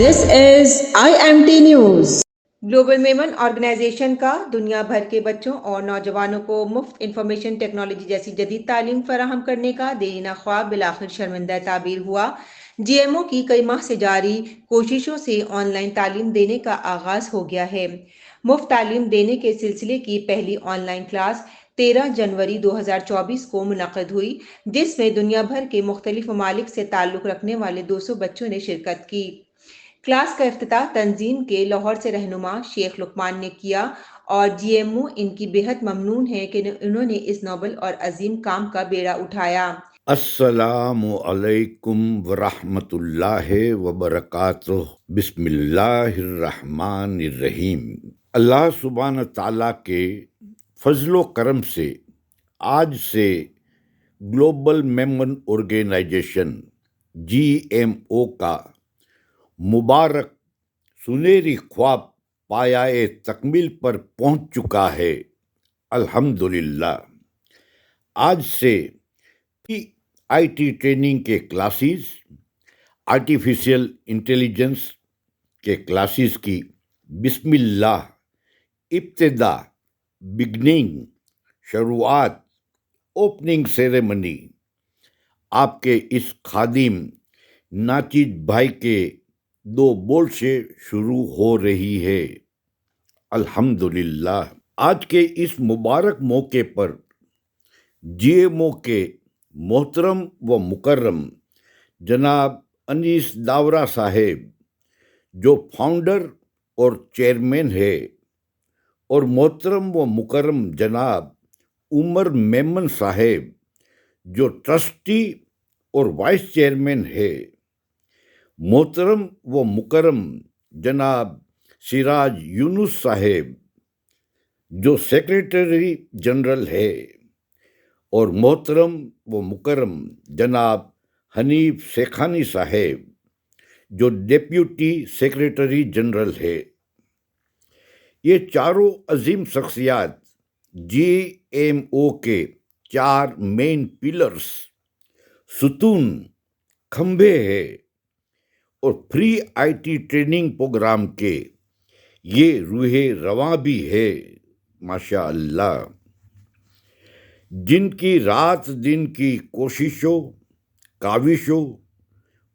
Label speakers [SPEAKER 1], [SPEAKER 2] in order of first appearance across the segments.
[SPEAKER 1] This is IMT News.
[SPEAKER 2] Global Memon organization کا دنیا بھر کے بچوں اور نوجوانوں کو مفت انفارمیشن ٹیکنالوجی جیسی جدید تعلیم فراہم کرنے کا دیرینہ خواب بالآخر شرمندہ تعبیر ہوا۔ جی ایم او کی کئی ماہ سے جاری کوششوں سے آن لائن تعلیم دینے کا آغاز ہو گیا ہے۔ مفت تعلیم دینے کے سلسلے کی پہلی آن لائن کلاس 13 جنوری 2024 کو منعقد ہوئی، جس میں دنیا بھر کے مختلف ممالک سے تعلق رکھنے والے 200 بچوں نے شرکت کی۔ کلاس کا افتتاح تنظیم کے لاہور سے رہنما شیخ لقمان نے کیا اور جی ایم او ان کی بےحد ممنون ہے کہ انہوں نے اس نوبل اور عظیم کام کا بیڑا اٹھایا۔
[SPEAKER 3] السلام علیکم ورحمۃ اللہ وبرکاتہ۔ بسم اللہ الرحمن الرحیم۔ اللہ سبحانہ تعالیٰ کے فضل و کرم سے آج سے global Memon organization G M O کا مبارک سنہری خواب پایۂ تکمیل پر پہنچ چکا ہے۔ الحمدللہ آج سے آئی ٹی ٹریننگ کے کلاسز، آرٹیفیشیل انٹیلیجنس کے کلاسز کی بسم اللہ ابتدا، بگننگ، شروعات، اوپننگ سیریمنی آپ کے اس خادم ناچیز بھائی کے 2 بول سے شروع ہو رہی ہے۔ الحمدللہ آج کے اس مبارک موقع پر جی ایم او کے محترم و مکرم جناب انیس داورہ صاحب، جو فاؤنڈر اور چیئرمین ہے، اور محترم و مکرم جناب عمر میمن صاحب، جو ٹرسٹی اور وائس چیئرمین ہے، محترم و مکرم جناب سراج یونس صاحب، جو سیکریٹری جنرل ہے، اور محترم و مکرم جناب حنیف سیکھانی صاحب، جو ڈیپیوٹی سیکریٹری جنرل ہے۔ یہ چاروں عظیم شخصیات جی ایم او کے 4 مین پلرز، ستون، کھمبے ہیں، اور free I T training program کے یہ روح رواں بھی ہے، ماشاء اللہ، جن کی رات دن کی کوششوں، کاوشوں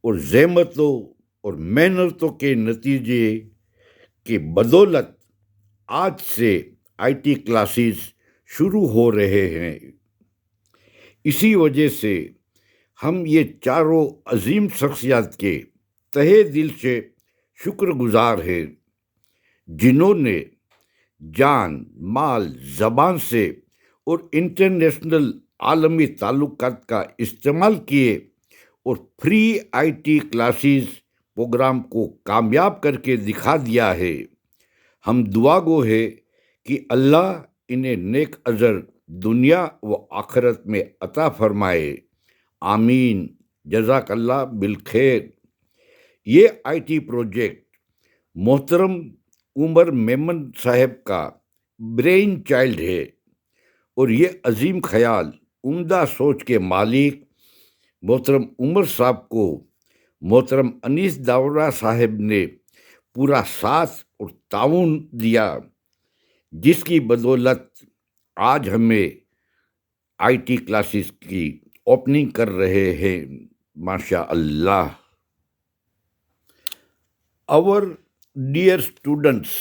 [SPEAKER 3] اور زحمتوں اور محنتوں کے نتیجے کی بدولت آج سے آئی ٹی کلاسز شروع ہو رہے ہیں۔ اسی وجہ سے ہم یہ چاروں عظیم شخصیات کے تہہ دل سے شکر گزار ہیں، جنہوں نے جان، مال، زبان سے اور انٹرنیشنل عالمی تعلقات کا استعمال کیے اور free I T classes program کو کامیاب کر کے دکھا دیا ہے۔ ہم دعا گو ہے کہ اللہ انہیں نیک اجر دنیا و آخرت میں عطا فرمائے، آمین، جزاک اللہ بالخیر۔ یہ آئی ٹی پروجیکٹ محترم عمر میمن صاحب کا برین چائلڈ ہے، اور یہ عظیم خیال، عمدہ سوچ کے مالک محترم عمر صاحب کو محترم انیس داورہ صاحب نے پورا ساتھ اور تعاون دیا، جس کی بدولت آج ہمیں آئی ٹی کلاسز کی اوپننگ کر رہے ہیں، ماشاء اللہ۔ Our dear students,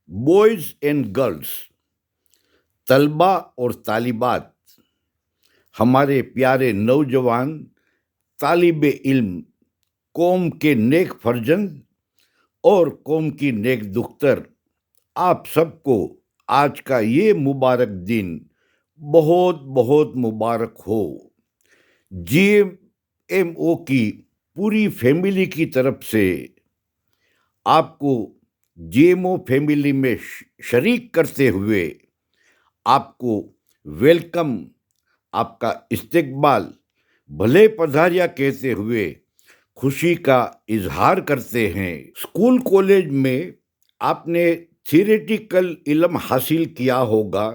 [SPEAKER 3] boys and girls، طلبہ اور طالبات، ہمارے پیارے نوجوان طالب علم، قوم کے نیک فرزند اور قوم کی نیک دختر، آپ سب کو آج کا یہ مبارک دن بہت بہت مبارک ہو۔ جی ایم او کی پوری فیملی کی طرف سے آپ کو جی ایم او فیملی میں شریک کرتے ہوئے آپ کو ویلکم، آپ کا استقبال، بھلے پدھاریا کہتے ہوئے خوشی کا اظہار کرتے ہیں۔ اسکول کالج میں آپ نے تھیوریٹیکل علم حاصل کیا ہوگا،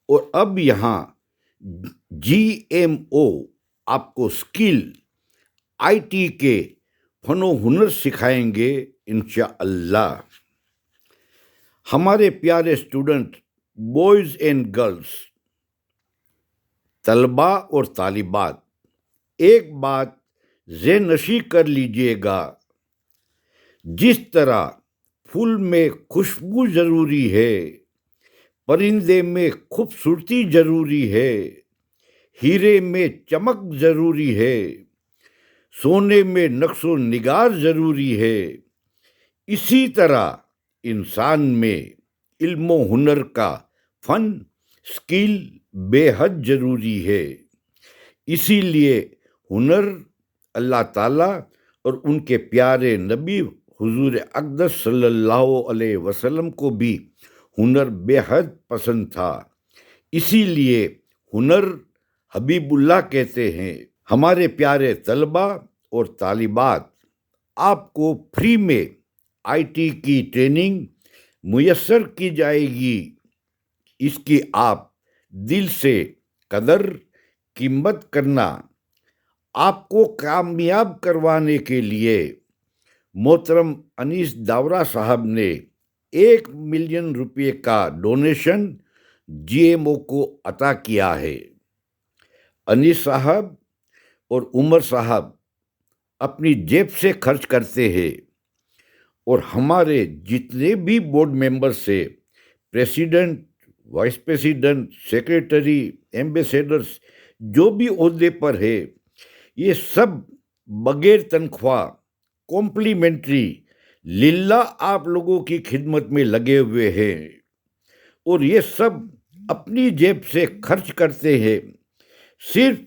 [SPEAKER 3] اور اب یہاں جی ایم او آپ کو اسکل، آئی ٹی کے فن و ہنر سکھائیں گے انشاءاللہ۔ ہمارے پیارے اسٹوڈنٹ، بوائز اینڈ گرلز، طلباء اور طالبات، ایک بات ذہن نشین کر لیجئے گا، جس طرح پھول میں خوشبو ضروری ہے، پرندے میں خوبصورتی ضروری ہے، ہیرے میں چمک ضروری ہے، سونے میں نقش و نگار ضروری ہے، اسی طرح انسان میں علم و ہنر کا فن، اسکل بے حد ضروری ہے۔ اسی لیے ہنر اللہ تعالیٰ اور ان کے پیارے نبی حضور اقدس صلی اللہ علیہ وسلم کو بھی ہنر بے حد پسند تھا۔ اسی لیے ہنر حبیب اللہ کہتے ہیں۔ ہمارے پیارے طلباء اور طالبات، آپ کو فری میں آئی ٹی کی ٹریننگ میسر کی جائے گی۔ اس کی آپ دل سے قدر قیمت کرنا۔ آپ کو کامیاب کروانے کے لیے محترم انیس داورا صاحب نے 1,000,000 روپے کا ڈونیشن جی ایم او کو عطا کیا ہے۔ انیس صاحب اور عمر صاحب اپنی جیب سے خرچ کرتے ہیں، اور ہمارے جتنے بھی بورڈ ممبر سے president, vice president, secretary, ambassadors جو بھی عہدے پر ہے، یہ سب بغیر تنخواہ کمپلیمنٹری للہ آپ لوگوں کی خدمت میں لگے ہوئے ہیں، اور یہ سب اپنی جیب سے خرچ کرتے ہیں۔ صرف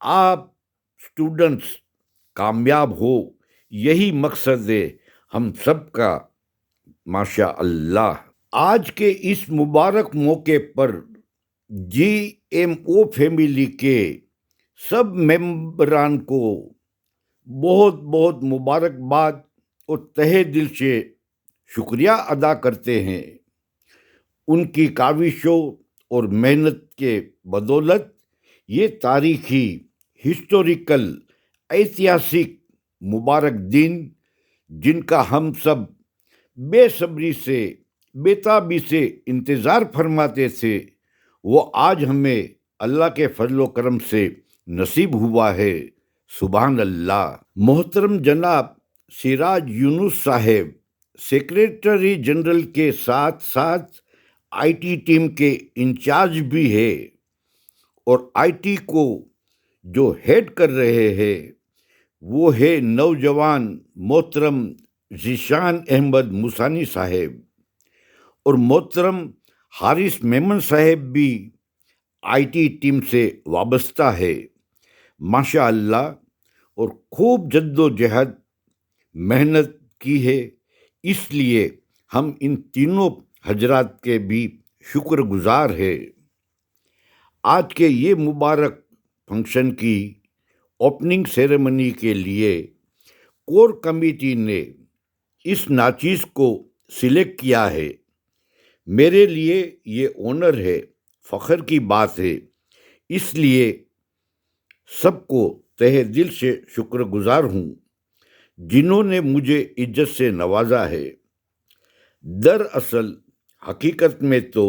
[SPEAKER 3] آپ اسٹوڈنٹس کامیاب ہو، یہی مقصد ہے ہم سب کا، ماشاء اللہ۔ آج کے اس مبارک موقع پر جی ایم او فیملی کے سب ممبران کو بہت بہت مبارکباد اور تہہ دل سے شکریہ ادا کرتے ہیں۔ ان کی کاوشوں اور محنت کے بدولت یہ تاریخی، ہسٹوریکل، ایتہاسک مبارک دن، جن کا ہم سب بے صبری سے، بےتابی سے انتظار فرماتے تھے، وہ آج ہمیں اللہ کے فضل و کرم سے نصیب ہوا ہے۔ سبحان اللہ۔ محترم جناب سراج یونس صاحب سیکریٹری جنرل کے ساتھ ساتھ آئی ٹی ٹیم کے انچارج بھی ہے، اور آئی ٹی کو جو ہیڈ کر رہے ہیں وہ ہے نوجوان محترم ذیشان احمد موسانی صاحب، اور محترم حارث میمن صاحب بھی آئی ٹی ٹیم سے وابستہ ہے، ماشاء اللہ، اور خوب جد و جہد محنت کی ہے۔ اس لیے ہم ان تینوں حضرات کے بھی شکر گزار ہیں۔ آج کے یہ مبارک فنکشن کی اوپننگ سیریمنی کے لیے کور کمیٹی نے اس ناچیز کو سلیکٹ کیا ہے۔ میرے لیے یہ آنر ہے، فخر کی بات ہے، اس لیے سب کو تہہ دل سے شکر گزار ہوں جنہوں نے مجھے عزت سے نوازا ہے۔ دراصل حقیقت میں تو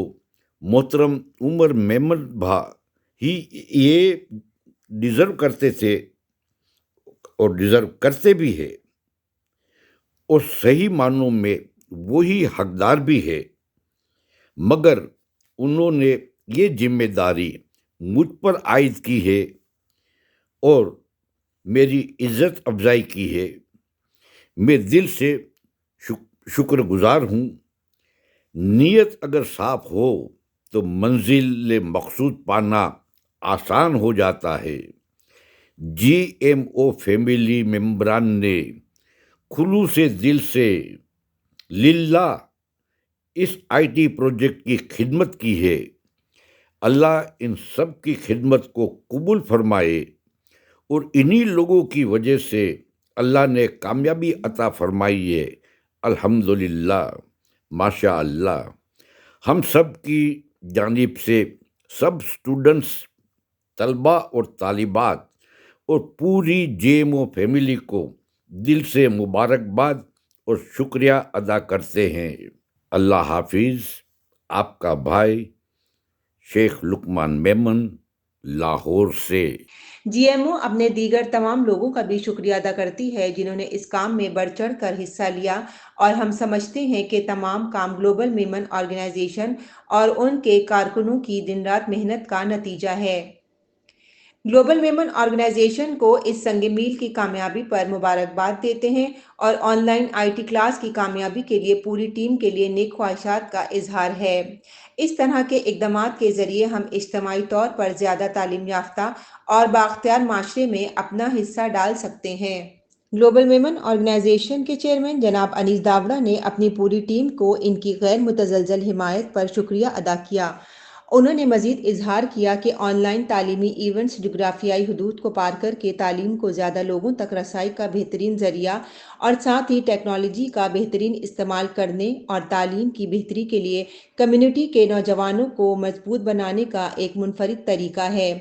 [SPEAKER 3] محترم عمر میمن بھا ہی یہ ڈیزرو کرتے تھے، اور ڈیزرو کرتے بھی ہے، اور صحیح معنوں میں وہی حقدار بھی ہے، مگر انہوں نے یہ ذمہ داری مجھ پر عائد کی ہے اور میری عزت افزائی کی ہے۔ میں دل سے شکر گزار ہوں۔ نیت اگر صاف ہو تو منزل مقصود پانا آسان ہو جاتا ہے۔ جی ایم او فیملی ممبران نے خلوص دل سے للہ اس آئی ٹی پروجیکٹ کی خدمت کی ہے۔ اللہ ان سب کی خدمت کو قبول فرمائے، اور انہی لوگوں کی وجہ سے اللہ نے کامیابی عطا فرمائی ہے۔ الحمدللہ، ماشاء اللہ۔ ہم سب کی جانب سے سب اسٹوڈنٹس، طلباء اور طالبات اور پوری جے ایم او فیملی کو دل سے مبارکباد اور شکریہ ادا کرتے ہیں۔ اللہ حافظ۔ آپ کا بھائی شیخ لقمان میمن، لاہور سے۔
[SPEAKER 2] جی ایم او اپنے دیگر تمام لوگوں کا بھی شکریہ ادا کرتی ہے جنہوں نے اس کام میں بڑھ چڑھ کر حصہ لیا، اور ہم سمجھتے ہیں کہ تمام کام گلوبل ویمن آرگنائزیشن اور ان کے کارکنوں کی دن رات محنت کا نتیجہ ہے۔ گلوبل ویمن آرگنائزیشن کو اس سنگ میل کی کامیابی پر مبارکباد دیتے ہیں اور on line I T class کی کامیابی کے لیے پوری ٹیم کے لیے نیک خواہشات کا اظہار ہے۔ اس طرح کے اقدامات کے ذریعے ہم اجتماعی طور پر زیادہ تعلیم یافتہ اور بااختیار معاشرے میں اپنا حصہ ڈال سکتے ہیں۔ گلوبل ویمن آرگنائزیشن کے چیئرمین جناب انیس داوڑا نے اپنی پوری ٹیم کو ان کی غیر متزلزل حمایت پر شکریہ ادا کیا۔ انہوں نے مزید اظہار کیا کہ آن لائن تعلیمی ایونٹس جغرافیائی حدود کو پار کر کے تعلیم کو زیادہ لوگوں تک رسائی کا بہترین ذریعہ اور ساتھ ہی ٹیکنالوجی کا بہترین استعمال کرنے اور تعلیم کی بہتری کے لیے کمیونٹی کے نوجوانوں کو مضبوط بنانے کا ایک منفرد طریقہ ہے۔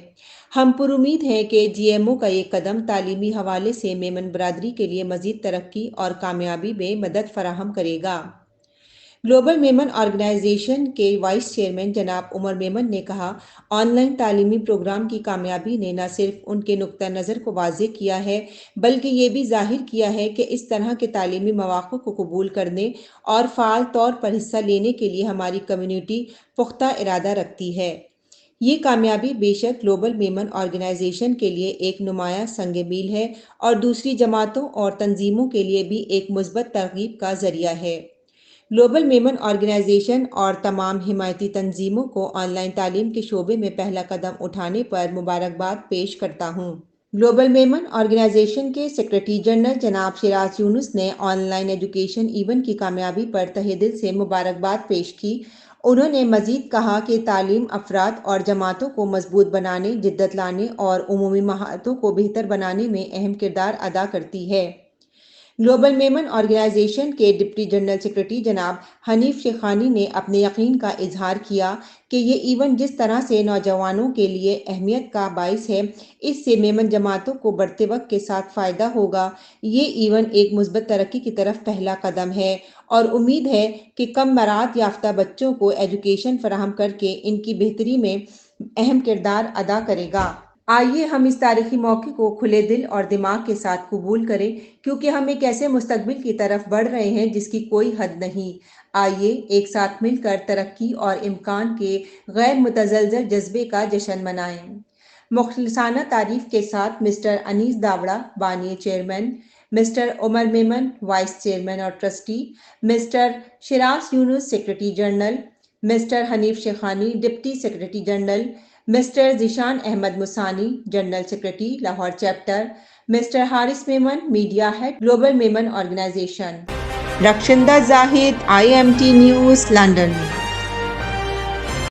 [SPEAKER 2] ہم پر امید ہیں کہ جی ایم او کا یہ قدم تعلیمی حوالے سے میمن برادری کے لیے مزید ترقی اور کامیابی میں مدد فراہم کرے گا۔ گلوبل میمن آرگنائزیشن کے وائس چیئرمین جناب عمر میمن نے کہا، آن لائن تعلیمی پروگرام کی کامیابی نے نہ صرف ان کے نقطہ نظر کو واضح کیا ہے بلکہ یہ بھی ظاہر کیا ہے کہ اس طرح کے تعلیمی مواقع کو قبول کرنے اور فعال طور پر حصہ لینے کے لیے ہماری کمیونٹی پختہ ارادہ رکھتی ہے۔ یہ کامیابی بے شک گلوبل ویمن آرگنائزیشن کے لیے ایک نمایاں سنگ میل ہے اور دوسری جماعتوں اور تنظیموں کے لیے بھی ایک مثبت ترغیب کا ذریعہ ہے۔ گلوبل ویمن آرگنائزیشن اور تمام حمایتی تنظیموں کو آن لائن تعلیم کے شعبے میں پہلا قدم اٹھانے پر مبارکباد پیش کرتا ہوں۔ گلوبل ویمن آرگنائزیشن کے سیکریٹری جنرل جناب شیراز یونس نے آن لائن ایجوکیشن ایونٹ کی کامیابی پر تہہ دل سے مبارکباد پیش کی۔ انہوں نے مزید کہا کہ تعلیم افراد اور جماعتوں کو مضبوط بنانے، جدت لانے اور عمومی مہارتوں کو بہتر بنانے میں اہم کردار ادا کرتی ہے۔ گلوبل ویمن آرگنائزیشن کے ڈپٹی جنرل سیکریٹری جناب حنیف شیخانی نے اپنے یقین کا اظہار کیا کہ یہ ایونٹ جس طرح سے نوجوانوں کے لیے اہمیت کا باعث ہے، اس سے میمن جماعتوں کو بڑھتے وقت کے ساتھ فائدہ ہوگا۔ یہ ایونٹ ایک مثبت ترقی کی طرف پہلا قدم ہے اور امید ہے کہ کم مہارت یافتہ بچوں کو ایجوکیشن فراہم کر کے ان کی بہتری میں اہم کردار ادا کرے گا۔ آئیے ہم اس تاریخی موقع کو کھلے دل اور دماغ کے ساتھ قبول کریں، کیونکہ ہم ایک ایسے مستقبل کی طرف بڑھ رہے ہیں جس کی کوئی حد نہیں۔ آئیے ایک ساتھ مل کر ترقی اور امکان کے غیر متزلزل جذبے کا جشن منائیں۔ مخلصانہ تعریف کے ساتھ مسٹر انیس داوڑا، بانی chairman, mister Umar Memon, vice chairman اور trustee, mister Shiraz Younus, secretary general, mister Hanif Shekhani, deputy secretary general, mister Zeeshan Ahmed Masani, general secretary, Lahore chapter, mister Haris Memon, media head, global Memon organization. Rukhshanda Zahid, IMT news, London.